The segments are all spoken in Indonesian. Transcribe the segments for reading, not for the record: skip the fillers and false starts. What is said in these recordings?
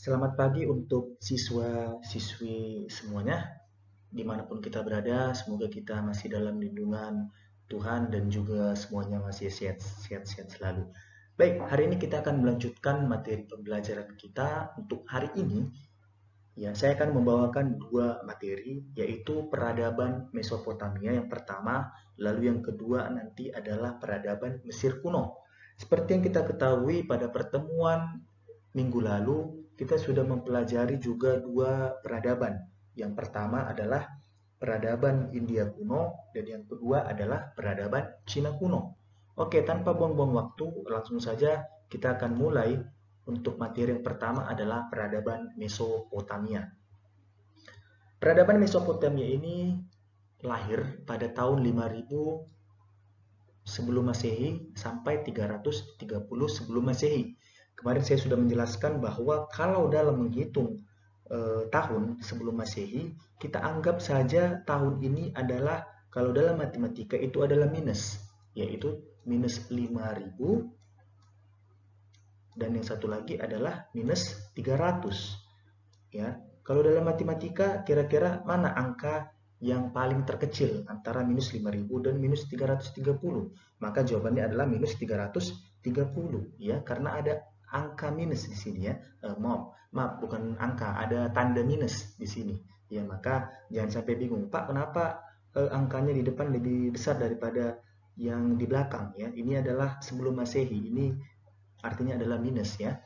Selamat pagi untuk siswa-siswi semuanya, dimanapun kita berada. Semoga kita masih dalam lindungan Tuhan dan juga semuanya masih sehat-sehat selalu. Baik, hari ini kita akan melanjutkan materi pembelajaran kita untuk hari ini. Ya, saya akan membawakan dua materi, yaitu peradaban Mesopotamia yang pertama, lalu yang kedua nanti adalah peradaban Mesir kuno. Seperti yang kita ketahui pada pertemuan minggu lalu, kita sudah mempelajari juga dua peradaban. Yang pertama adalah peradaban India kuno, dan yang kedua adalah peradaban Cina kuno. Oke, tanpa buang-buang waktu, langsung saja kita akan mulai. Untuk materi yang pertama adalah peradaban Mesopotamia. Peradaban Mesopotamia ini lahir pada tahun 5000 sebelum Masehi sampai 330 sebelum Masehi. Kemarin saya sudah menjelaskan bahwa kalau dalam menghitung tahun sebelum Masehi, kita anggap saja tahun ini adalah kalau dalam matematika itu adalah minus, yaitu minus 5000 dan yang satu lagi adalah minus 300. Ya. Kalau dalam matematika kira-kira mana angka yang paling terkecil antara minus 5000 dan minus 330? Maka jawabannya adalah minus 330 ya, karena ada angka minus di sini ya. Maaf, bukan angka, ada tanda minus di sini. Ya, maka jangan sampai bingung, Pak, kenapa angkanya di depan lebih besar daripada yang di belakang ya. Ini adalah sebelum Masehi. Ini artinya adalah minus ya.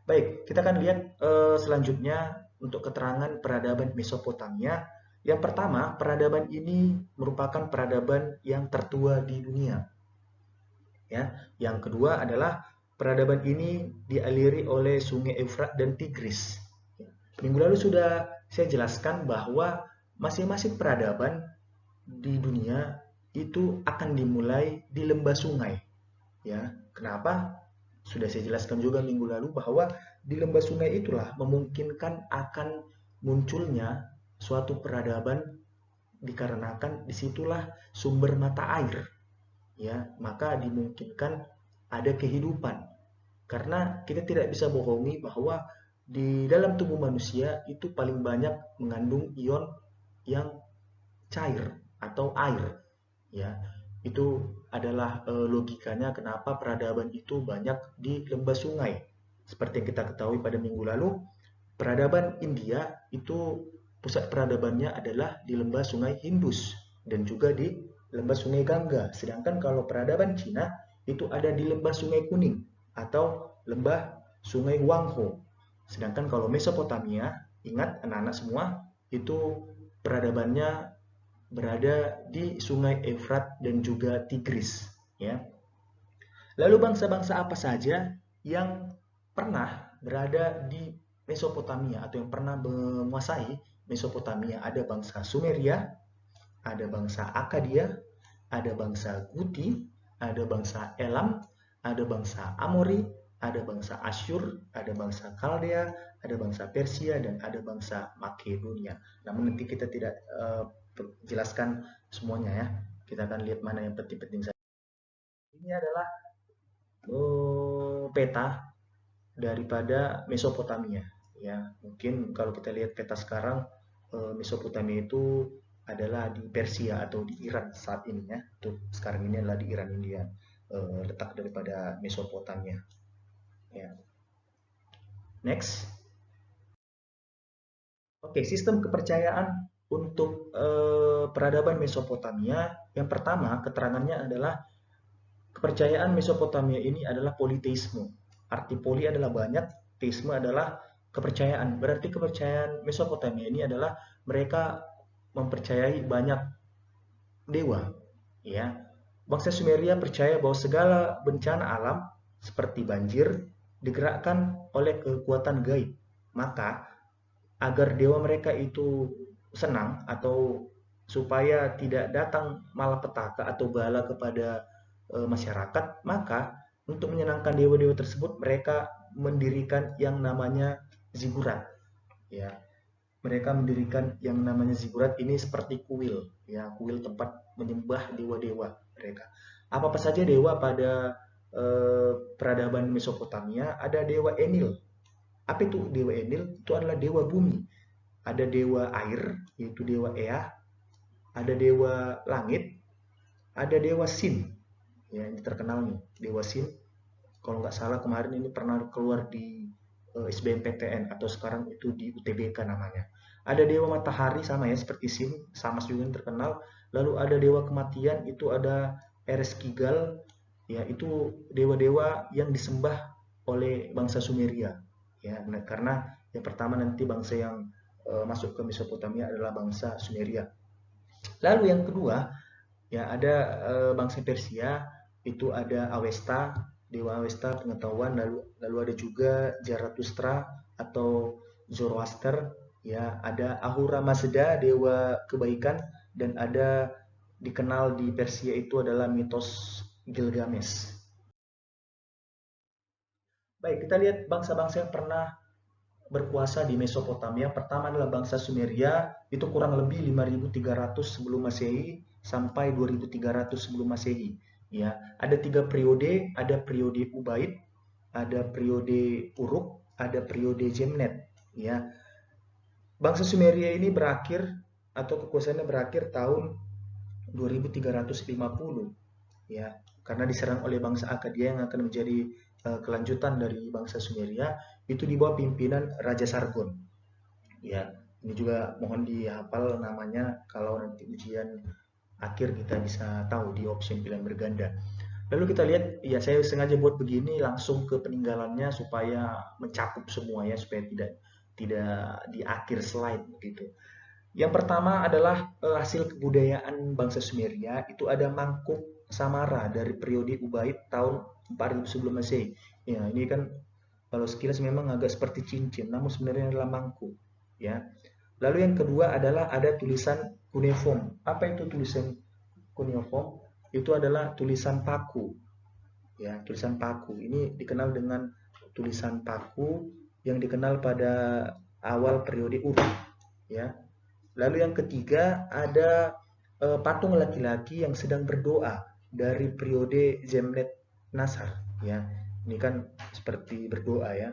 Baik, kita akan lihat selanjutnya untuk keterangan peradaban Mesopotamia. Yang pertama, peradaban ini merupakan peradaban yang tertua di dunia. Ya, yang kedua adalah peradaban ini dialiri oleh Sungai Efrat dan Tigris. Minggu lalu sudah saya jelaskan bahwa masing-masing peradaban di dunia itu akan dimulai di lembah sungai. Ya, kenapa? Sudah saya jelaskan juga minggu lalu bahwa di lembah sungai itulah memungkinkan akan munculnya suatu peradaban dikarenakan disitulah sumber mata air. Ya, maka dimungkinkan ada kehidupan. Karena kita tidak bisa bohongi bahwa di dalam tubuh manusia itu paling banyak mengandung ion yang cair atau air. Ya, itu adalah logikanya kenapa peradaban itu banyak di lembah sungai. Seperti yang kita ketahui pada minggu lalu, peradaban India itu pusat peradabannya adalah di lembah sungai Indus dan juga di lembah sungai Gangga. Sedangkan kalau peradaban Cina itu ada di lembah sungai Kuning atau lembah sungai Huanghe. Sedangkan kalau Mesopotamia, ingat anak-anak semua, itu peradabannya berada di Sungai Efrat dan juga Tigris, ya. Lalu bangsa-bangsa apa saja yang pernah berada di Mesopotamia atau yang pernah menguasai Mesopotamia? Ada bangsa Sumeria, ada bangsa Akadia, ada bangsa Guti, ada bangsa Elam, ada bangsa Amori, ada bangsa Asyur, ada bangsa Kaldea, ada bangsa Persia, dan ada bangsa Makedonia. Namun nanti kita tidak jelaskan semuanya ya. Kita akan lihat mana yang penting-penting saja. Ini adalah peta daripada Mesopotamia. Ya, mungkin kalau kita lihat peta sekarang, Mesopotamia itu adalah di Persia atau di Iran saat ini ya. Tuh, sekarang ini adalah di Iran India letak daripada Mesopotamia. Ya. Next. Oke, sistem kepercayaan untuk peradaban Mesopotamia. Yang pertama, keterangannya adalah kepercayaan Mesopotamia ini adalah politeisme. Arti poli adalah banyak, teisme adalah kepercayaan. Berarti kepercayaan Mesopotamia ini adalah mereka mempercayai banyak dewa. Ya, bangsa Sumeria percaya bahwa segala bencana alam seperti banjir digerakkan oleh kekuatan gaib. Maka agar dewa mereka itu senang atau supaya tidak datang malapetaka atau bala kepada masyarakat, maka untuk menyenangkan dewa-dewa tersebut mereka mendirikan yang namanya zigurat. Ya, mereka mendirikan yang namanya zigurat ini seperti kuil, ya, kuil tempat menyembah dewa-dewa mereka. Apa saja dewa pada peradaban Mesopotamia? Ada dewa Enil, Apa itu dewa Enlil? Itu adalah dewa bumi. Ada dewa air, yaitu dewa Ea, ada dewa langit, ada dewa Sin. Ya, ini terkenal nih, dewa Sin. Kalau nggak salah kemarin ini pernah keluar di SBMPTN atau sekarang itu di UTBK namanya. Ada dewa matahari sama ya seperti Sin, sama juga yang terkenal. Lalu ada dewa kematian, itu ada Eres Kigal, ya itu dewa-dewa yang disembah oleh bangsa Sumeria. Ya, karena yang pertama nanti bangsa yang masuk ke Mesopotamia adalah bangsa Sumeria. Lalu yang kedua, ya ada bangsa Persia, itu ada Avesta, dewa Avesta pengetahuan, lalu ada juga Zarathustra atau Zoroaster, ya ada Ahura Mazda dewa kebaikan, dan ada dikenal di Persia itu adalah mitos Gilgamesh. Baik, kita lihat bangsa-bangsa yang pernah berkuasa di Mesopotamia. Pertama adalah bangsa Sumeria, itu kurang lebih 5300 sebelum Masehi sampai 2300 sebelum Masehi. Ya, ada 3 periode, ada periode Ubaid, ada periode Uruk, ada periode Jemnet. Ya, bangsa Sumeria ini berakhir atau kekuasaannya berakhir tahun 2350, ya, karena diserang oleh bangsa Akkadia yang akan menjadi kelanjutan dari bangsa Sumeria, itu di bawah pimpinan Raja Sargon. Ya, ini juga mohon dihafal namanya kalau nanti ujian akhir kita bisa tahu di option pilihan berganda. Lalu kita lihat, ya saya sengaja buat begini langsung ke peninggalannya supaya mencakup semua ya, supaya tidak tidak di akhir slide begitu. Yang pertama adalah hasil kebudayaan bangsa Sumeria, itu ada mangkuk Samara dari periode Ubaid tahun 4000 sebelum Masehi. Ya, ini kan kalau sekilas memang agak seperti cincin, namun sebenarnya adalah mangkuk. Ya. Lalu yang kedua adalah ada tulisan cuneiform. Apa itu tulisan cuneiform? Itu adalah tulisan paku. Ya, tulisan paku. Ini dikenal dengan tulisan paku yang dikenal pada awal periode Uruk. Ya, lalu yang ketiga ada patung laki-laki yang sedang berdoa dari periode Zemnet Nasar. Ya, ini kan seperti berdoa ya.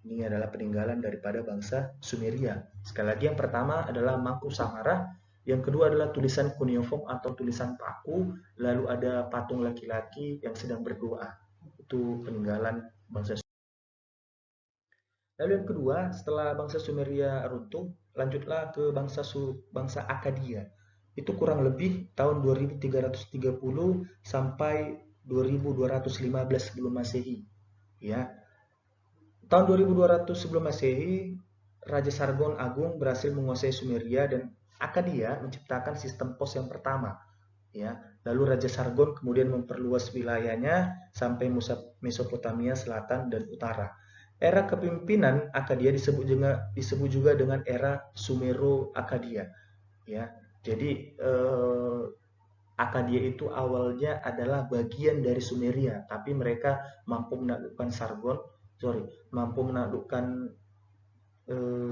Ini adalah peninggalan daripada bangsa Sumeria. Sekali lagi yang pertama adalah Mangku Samara, yang kedua adalah tulisan cuneiform atau tulisan paku, lalu ada patung laki-laki yang sedang berdoa. Itu peninggalan bangsa. Lalu yang kedua, setelah bangsa Sumeria runtuh, lanjutlah ke bangsa Akkadia. Itu kurang lebih tahun 2330 sampai 2215 sebelum Masehi. Ya. Tahun 2200 sebelum Masehi, Raja Sargon Agung berhasil menguasai Sumeria dan Akkadia menciptakan sistem pos yang pertama. Ya. Lalu Raja Sargon kemudian memperluas wilayahnya sampai Mesopotamia Selatan dan Utara. Era kepemimpinan Akkadia disebut juga dengan era Sumero-Akkadia. Ya, jadi Akkadia itu awalnya adalah bagian dari Sumeria, tapi mereka mampu menaklukkan mampu menaklukkan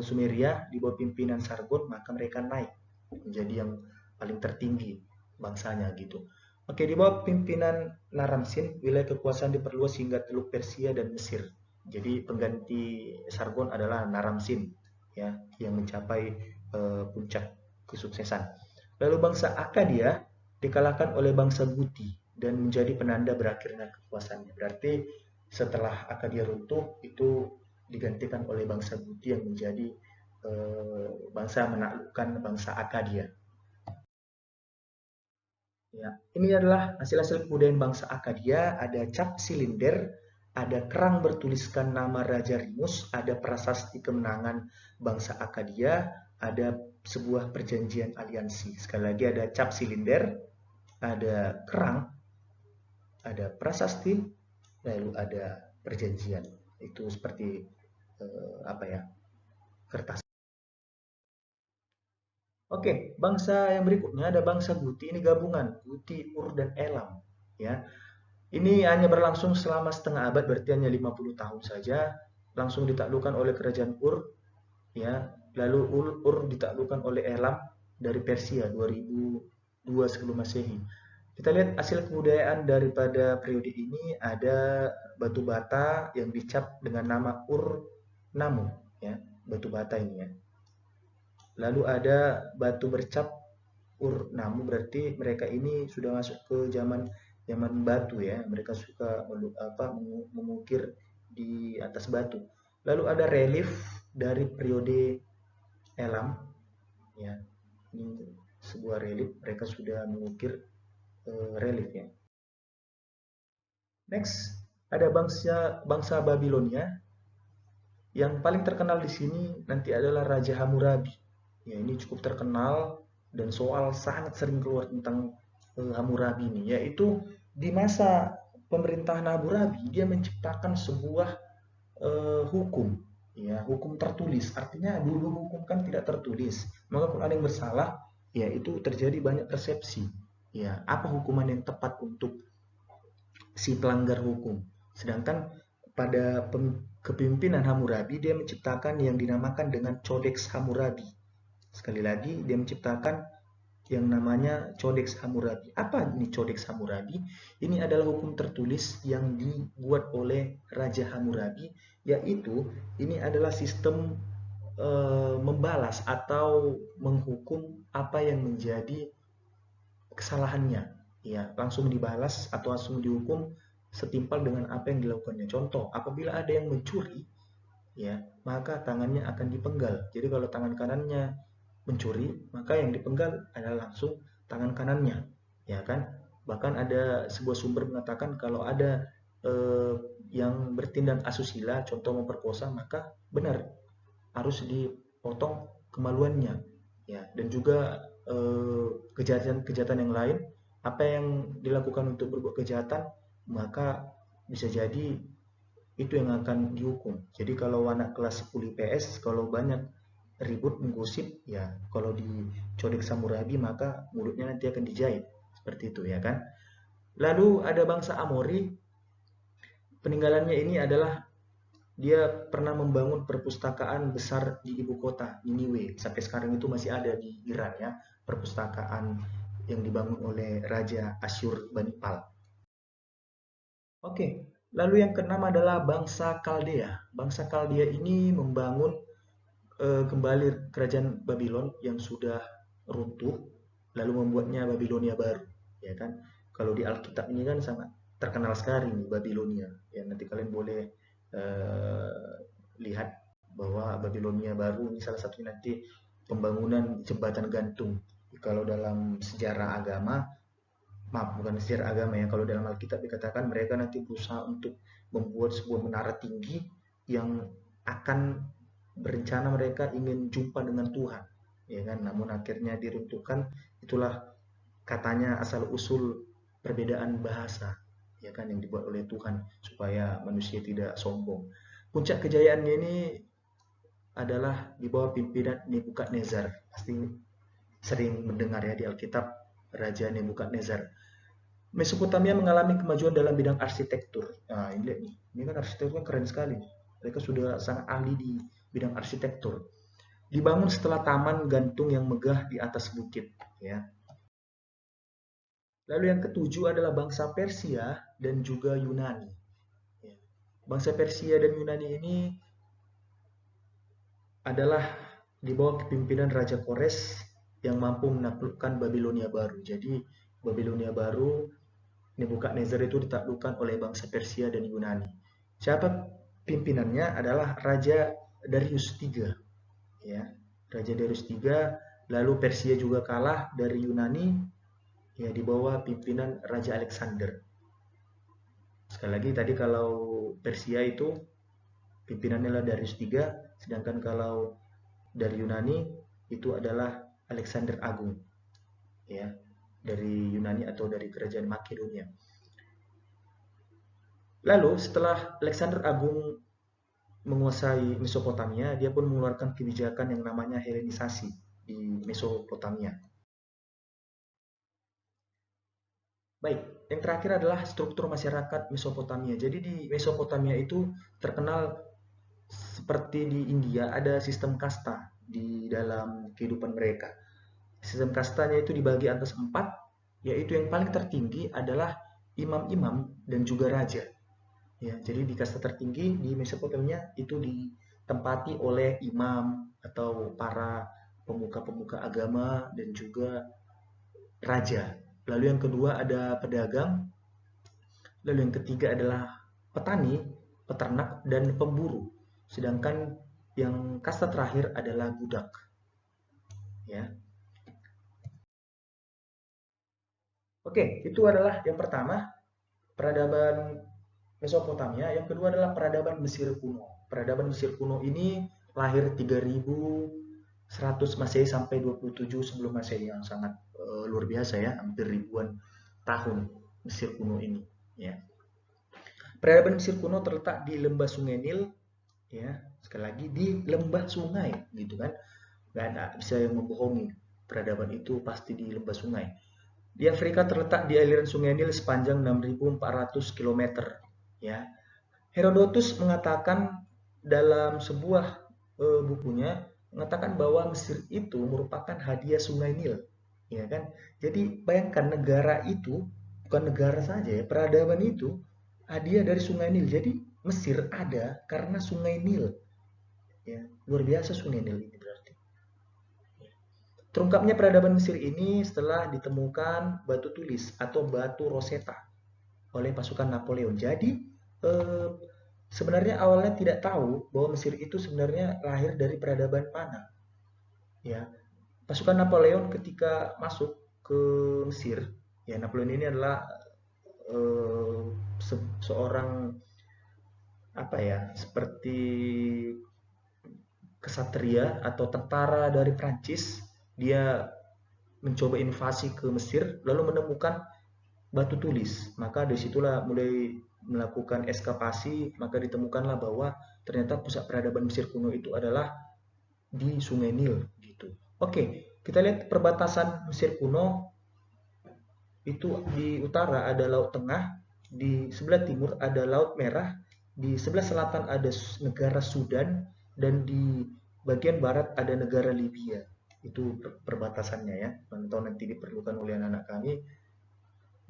Sumeria di bawah pimpinan Sargon, maka mereka naik menjadi yang paling tertinggi bangsanya gitu. Oke, di bawah pimpinan Naram-Sin, wilayah kekuasaan diperluas hingga Teluk Persia dan Mesir. Jadi pengganti Sargon adalah Naram-Sin, ya, yang mencapai puncak kesuksesan. Lalu bangsa Akkadia dikalahkan oleh bangsa Guti dan menjadi penanda berakhirnya kekuasaannya. Berarti setelah Akkadia runtuh itu digantikan oleh bangsa Guti yang menjadi bangsa menaklukkan bangsa Akkadia. Ya, ini adalah hasil-hasil kebudayaan bangsa Akkadia. Ada cap silinder, ada kerang bertuliskan nama Raja Rimus, ada prasasti kemenangan bangsa Akkadia, ada sebuah perjanjian aliansi. Sekali lagi ada cap silinder, ada kerang, ada prasasti, lalu ada perjanjian. Itu seperti apa ya, kertas. Oke, bangsa yang berikutnya ada bangsa Guti, ini gabungan Guti, Ur, dan Elam. Ya, ini hanya berlangsung selama setengah abad, berarti hanya 50 tahun saja. Langsung ditaklukkan oleh kerajaan Ur, ya. Lalu Ur ditaklukkan oleh Elam dari Persia 2002 sebelum Masehi. Kita lihat hasil kebudayaan daripada periode ini, ada batu bata yang dicap dengan nama Ur namu, ya, batu bata ini ya. Lalu ada batu bercap namu, berarti mereka ini sudah masuk ke zaman zaman batu ya. Mereka suka mengukir di atas batu. Lalu ada relief dari periode Elam ya. Ini sebuah relief, mereka sudah mengukir relief ya. Next, ada bangsa bangsa Babilonia. Yang paling terkenal di sini nanti adalah Raja Hammurabi. Ya, ini cukup terkenal dan soal sangat sering keluar tentang Hammurabi ini, yaitu di masa pemerintahan Hammurabi dia menciptakan sebuah hukum, ya, hukum tertulis. Artinya dulu hukum kan tidak tertulis. Maka kalau ada yang bersalah, ya itu terjadi banyak persepsi. Ya, apa hukuman yang tepat untuk si pelanggar hukum. Sedangkan pada kepemimpinan Hammurabi dia menciptakan yang dinamakan dengan Codex Hammurabi. Sekali lagi dia menciptakan yang namanya Codex Hammurabi. Apa ini Codex Hammurabi? Ini adalah hukum tertulis yang dibuat oleh Raja Hammurabi, yaitu ini adalah sistem membalas atau menghukum apa yang menjadi kesalahannya, ya langsung dibalas atau langsung dihukum setimpal dengan apa yang dilakukannya. Contoh, apabila ada yang mencuri, ya maka tangannya akan dipenggal. Jadi kalau tangan kanannya mencuri, maka yang dipenggal adalah langsung tangan kanannya, ya kan. Bahkan ada sebuah sumber mengatakan kalau ada eh, yang bertindak asusila, contoh memperkosa, maka benar harus dipotong kemaluannya, ya. Dan juga kejahatan-kejahatan yang lain, apa yang dilakukan untuk berbuat kejahatan, maka bisa jadi itu yang akan dihukum. Jadi kalau anak kelas 10 IPS kalau banyak ribut menggosip, ya kalau dicodek Hammurabi maka mulutnya nanti akan dijahit, seperti itu ya kan. Lalu ada bangsa Amori. Peninggalannya ini adalah dia pernah membangun perpustakaan besar di ibu kota Niniwe. Sampai sekarang itu masih ada di Iran ya, perpustakaan yang dibangun oleh Raja Asyurbanipal. Oke, lalu yang keenam adalah bangsa Kaldea. Bangsa Kaldea ini membangun kembali kerajaan Babylon yang sudah runtuh, lalu membuatnya Babilonia baru, ya kan? Kalau di Alkitab ini kan sangat terkenal sekali nih Babilonia. Ya nanti kalian boleh eh, lihat bahwa Babilonia baru ini salah satunya nanti pembangunan jembatan gantung. Kalau dalam sejarah agama, maaf bukan sejarah agama ya, kalau dalam Alkitab dikatakan mereka nanti berusaha untuk membuat sebuah menara tinggi yang akan berencana mereka ingin jumpa dengan Tuhan, ya kan, namun akhirnya diruntuhkan. Itulah katanya asal usul perbedaan bahasa, ya kan, yang dibuat oleh Tuhan supaya manusia tidak sombong. Puncak kejayaannya ini adalah di bawah pimpinan Nebukadnezar. Pasti sering mendengar ya di Alkitab Raja Nebukadnezar. Mesopotamia mengalami kemajuan dalam bidang arsitektur. Nah, ini lihat nih, ini kan arsitekturnya keren sekali. Mereka sudah sangat ahli di bidang arsitektur. Dibangun setelah taman gantung yang megah di atas bukit. Ya. Lalu yang ketujuh adalah bangsa Persia dan juga Yunani. Ya. Bangsa Persia dan Yunani ini adalah di bawah kepemimpinan Raja Kores yang mampu menaklukkan Babilonia baru. Jadi Babilonia baru Nebukadnezar itu ditaklukkan oleh bangsa Persia dan Yunani. Siapa pimpinannya? Adalah Raja Darius III. Ya, Raja Darius III. Lalu Persia juga kalah dari Yunani, ya di bawah pimpinan Raja Alexander. Sekali lagi tadi kalau Persia itu pimpinannya adalah Darius III, sedangkan kalau dari Yunani itu adalah Alexander Agung, ya, dari Yunani atau dari kerajaan Makedonia. Lalu setelah Alexander Agung menguasai Mesopotamia, dia pun mengeluarkan kebijakan yang namanya Helenisasi di Mesopotamia. Baik, yang terakhir adalah struktur masyarakat Mesopotamia. Jadi di Mesopotamia itu terkenal seperti di India, ada sistem kasta di dalam kehidupan mereka. Sistem kastanya itu dibagi atas 4, yaitu yang paling tertinggi adalah imam-imam dan juga raja. Ya, jadi di kasta tertinggi di Mesopotamia itu ditempati oleh imam atau para pemuka-pemuka agama dan juga raja. Lalu yang kedua ada pedagang, lalu yang ketiga adalah petani, peternak, dan pemburu. Sedangkan yang kasta terakhir adalah budak. Ya. Oke, itu adalah yang pertama, peradaban Mesopotamia. Yang kedua adalah peradaban Mesir kuno. Peradaban Mesir kuno ini lahir 3100 Masehi sampai 27 sebelum Masehi, yang sangat luar biasa ya, hampir ribuan tahun Mesir kuno ini. Ya. Peradaban Mesir kuno terletak di lembah Sungai Nil, ya, sekali lagi di lembah sungai, gitu kan? Gak ada bisa yang membohongi. Peradaban itu pasti di lembah sungai. Di Afrika terletak di aliran Sungai Nil sepanjang 6.400 km. Ya, Herodotus mengatakan dalam sebuah bukunya mengatakan bahwa Mesir itu merupakan hadiah Sungai Nil, ya kan? Jadi bayangkan negara itu bukan negara saja ya, peradaban itu hadiah dari Sungai Nil. Jadi Mesir ada karena Sungai Nil, ya luar biasa Sungai Nil ini berarti. Terungkapnya peradaban Mesir ini setelah ditemukan batu tulis atau batu Rosetta oleh pasukan Napoleon. Jadi sebenarnya awalnya tidak tahu bahwa Mesir itu sebenarnya lahir dari peradaban mana. Ya, pasukan Napoleon ketika masuk ke Mesir, ya Napoleon ini adalah seorang apa ya, seperti kesatria atau tentara dari Prancis. Dia mencoba invasi ke Mesir lalu menemukan batu tulis, maka disitulah mulai melakukan ekskavasi, maka ditemukanlah bahwa ternyata pusat peradaban Mesir kuno itu adalah di Sungai Nil gitu. Oke, kita lihat perbatasan Mesir kuno itu. Di utara ada Laut Tengah, di sebelah timur ada Laut Merah, di sebelah selatan ada negara Sudan, dan di bagian barat ada negara Libya. Itu perbatasannya ya. Tahu nanti diperlukan oleh anak-anak kami,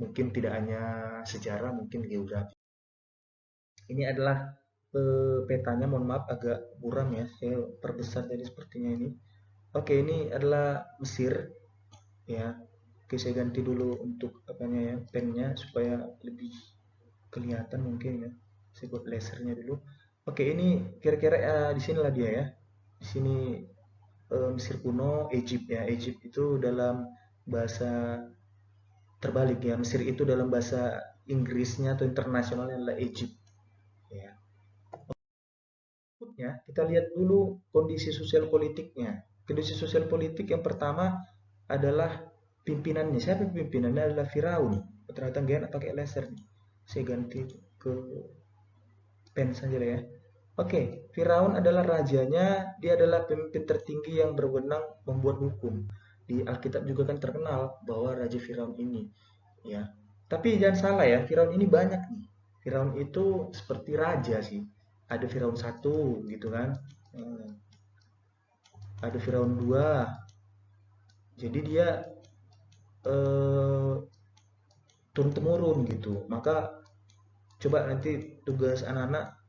mungkin tidak hanya sejarah, mungkin geografi. Ini adalah petanya, mohon maaf agak buram ya, saya perbesar jadi sepertinya ini. Oke, ini adalah Mesir ya. Oke, saya ganti dulu untuk apanya ya, pennya supaya lebih kelihatan mungkin ya. Saya buat lasernya dulu. Oke, ini kira-kira di sinilah dia ya. Di sini Mesir kuno, Egypt ya. Egypt itu dalam bahasa terbalik ya. Mesir itu dalam bahasa Inggrisnya atau internasionalnya adalah Egypt ya. Berikutnya kita lihat dulu kondisi sosial politiknya. Kondisi sosial politik yang pertama adalah pimpinannya. Siapa pimpinannya? Adalah Firaun. Ternyata nggak enak pakai laser nih. Saya ganti ke pen saja lah ya. Oke, Firaun adalah rajanya. Dia adalah pemimpin tertinggi yang berwenang membuat hukum. Di Alkitab juga kan terkenal bahwa Raja Firaun ini, ya. Tapi jangan salah ya, Firaun ini banyak nih. Firaun itu seperti raja sih. Ada Firaun 1 gitu kan. Ada Firaun 2. Jadi dia eh, turun temurun gitu. Maka coba nanti tugas anak-anak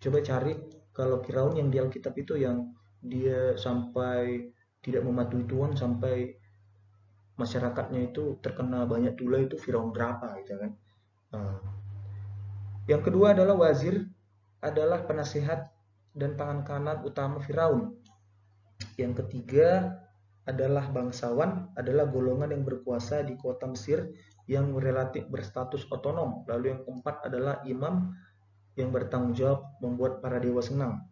coba cari kalau Firaun yang di Alkitab itu yang dia sampai tidak mematuhi Tuhan, sampai masyarakatnya itu terkena banyak tula, itu Firaun berapa gitu kan. Nah, yang kedua adalah wazir, adalah penasehat dan tangan kanan utama Firaun. Yang ketiga adalah bangsawan, adalah golongan yang berkuasa di kota Mesir yang relatif berstatus otonom. Lalu yang keempat adalah imam yang bertanggung jawab membuat para dewa senang.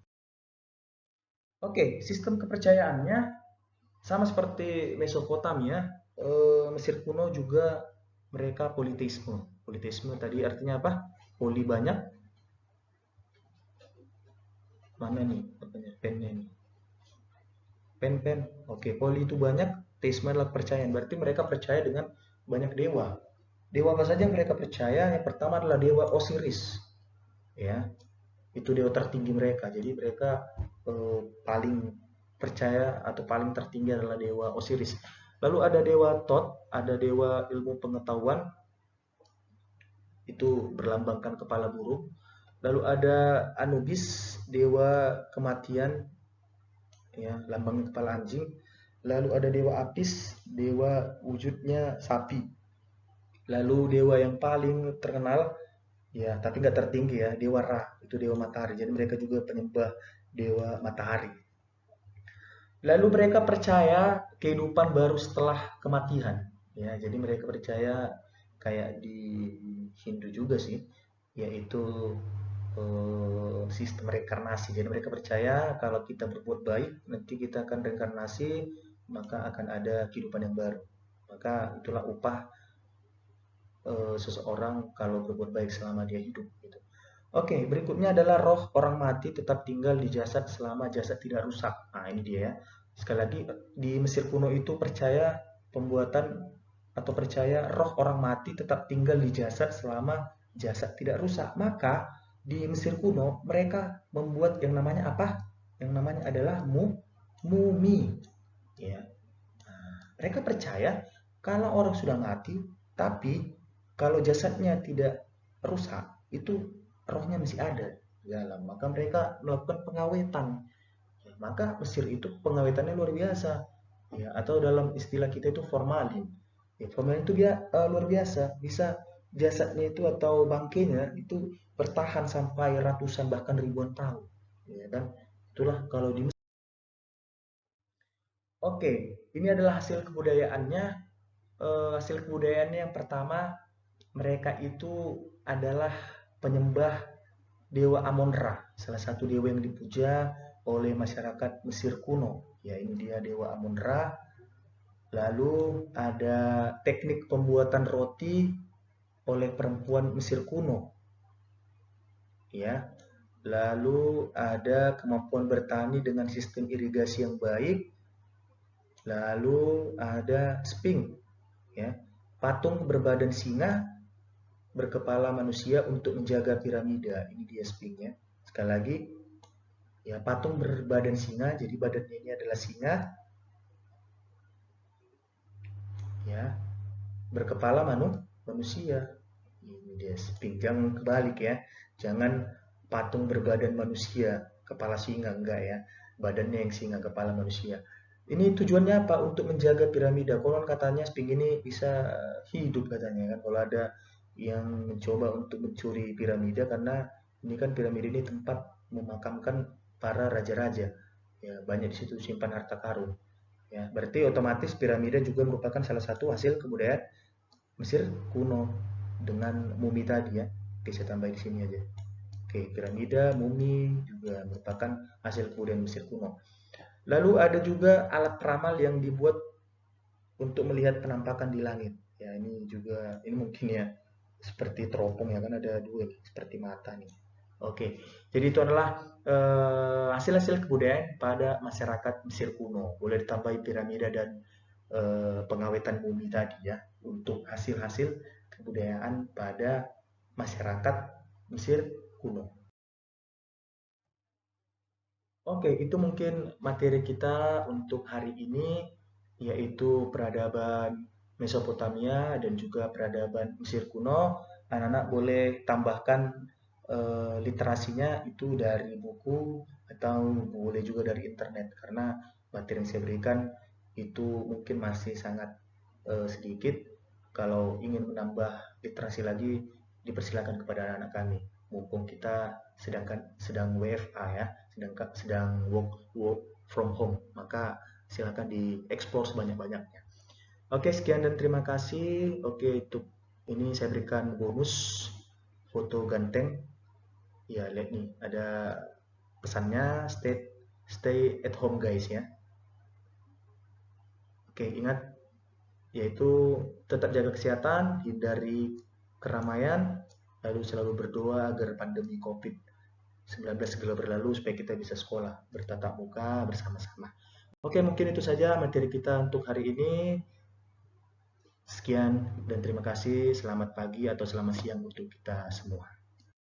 Oke, sistem kepercayaannya sama seperti Mesopotamia, Mesir kuno juga mereka politeisme. Politeisme tadi artinya apa? Poli banyak. Mana nih? Pennya nih. Pen. Oke, poli itu banyak, teisme adalah kepercayaan. Berarti mereka percaya dengan banyak dewa. Dewa apa saja yang mereka percaya? Yang pertama adalah dewa Osiris. Ya, itu dewa tertinggi mereka. Jadi mereka paling percaya atau paling tertinggi adalah dewa Osiris. Lalu ada dewa Thoth, ada dewa ilmu pengetahuan, itu berlambangkan kepala burung. Lalu ada Anubis, dewa kematian, ya, lambangnya kepala anjing. Lalu ada dewa Apis, dewa wujudnya sapi. Lalu dewa yang paling terkenal, ya, tapi nggak tertinggi ya, dewa Ra, itu dewa matahari. Jadi mereka juga penyembah dewa matahari. Lalu mereka percaya kehidupan baru setelah kematian. Ya, jadi mereka percaya kayak di Hindu juga sih, yaitu sistem reinkarnasi. Jadi mereka percaya kalau kita berbuat baik, nanti kita akan reinkarnasi, maka akan ada kehidupan yang baru. Maka itulah upah seseorang kalau berbuat baik selama dia hidup. Gitu. Oke, berikutnya adalah roh orang mati tetap tinggal di jasad selama jasad tidak rusak. Nah, ini dia ya. Sekali lagi, di Mesir kuno itu percaya pembuatan atau percaya roh orang mati tetap tinggal di jasad selama jasad tidak rusak. Maka di Mesir kuno mereka membuat yang namanya apa? Yang namanya adalah mumi. Ya. Mereka percaya kalau orang sudah mati, tapi kalau jasadnya tidak rusak, itu rohnya masih ada di dalam. Maka mereka melakukan pengawetan. Ya, maka Mesir itu pengawetannya luar biasa. Ya, atau dalam istilah kita itu formalin. Ya, formalin itu dia luar biasa. Bisa jasadnya itu atau bangkainya itu bertahan sampai ratusan bahkan ribuan tahun. Ya kan? Itulah kalau di Oke, ini adalah hasil kebudayaannya. Hasil kebudayaannya yang pertama, mereka itu adalah penyembah dewa Amon-Ra, salah satu dewa yang dipuja oleh masyarakat Mesir kuno. Ya, ini dia dewa Amon-Ra. Lalu ada teknik pembuatan roti oleh perempuan Mesir kuno. Ya. Lalu ada kemampuan bertani dengan sistem irigasi yang baik. Lalu ada Sphinx, ya, patung berbadan singa berkepala manusia untuk menjaga piramida. Ini dia Sphinx-nya. Sekali lagi, ya, patung berbadan singa, jadi badannya ini adalah singa, ya, berkepala manusia. Ini dia Sphinx. Jangan kebalik ya, jangan patung berbadan manusia kepala singa, enggak ya, badannya yang singa kepala manusia. Ini tujuannya apa? Untuk menjaga piramida. Konon katanya Sphinx ini bisa hidup katanya kan. Kalau ada yang mencoba untuk mencuri piramida, karena ini kan piramida ini tempat memakamkan para raja-raja. Ya, banyak di situ simpan harta karun. Ya, berarti otomatis piramida juga merupakan salah satu hasil kebudayaan Mesir kuno dengan mumi tadi ya. Oke, saya tambah di sini aja. Oke, piramida, mumi juga merupakan hasil kebudayaan Mesir kuno. Lalu ada juga alat peramal yang dibuat untuk melihat penampakan di langit. Ya, ini juga, ini mungkin ya seperti teropong ya, kan ada dua nih, seperti mata nih. Oke, jadi itu adalah hasil-hasil kebudayaan pada masyarakat Mesir kuno. Boleh ditambahi piramida dan pengawetan bumi tadi ya, untuk hasil-hasil kebudayaan pada masyarakat Mesir kuno. Oke, itu mungkin materi kita untuk hari ini, yaitu peradaban Mesopotamia dan juga peradaban Mesir kuno. Anak-anak boleh tambahkan literasinya itu dari buku atau boleh juga dari internet, karena materi yang saya berikan itu mungkin masih sangat sedikit. Kalau ingin menambah literasi lagi, dipersilakan kepada anak-anak kami. Mumpung kita sedang WFA ya, sedang work from home, maka silakan dieksplor sebanyak-banyaknya. Oke, sekian dan terima kasih. Oke, itu ini saya berikan bonus foto ganteng. Ya, lihat nih, ada pesannya, stay at home guys ya. Oke, ingat, yaitu tetap jaga kesehatan, hindari keramaian, lalu selalu berdoa agar pandemi COVID-19 segera berlalu supaya kita bisa sekolah bertatap muka bersama-sama. Oke, mungkin itu saja materi kita untuk hari ini. Sekian dan terima kasih. Selamat pagi atau selamat siang untuk kita semua.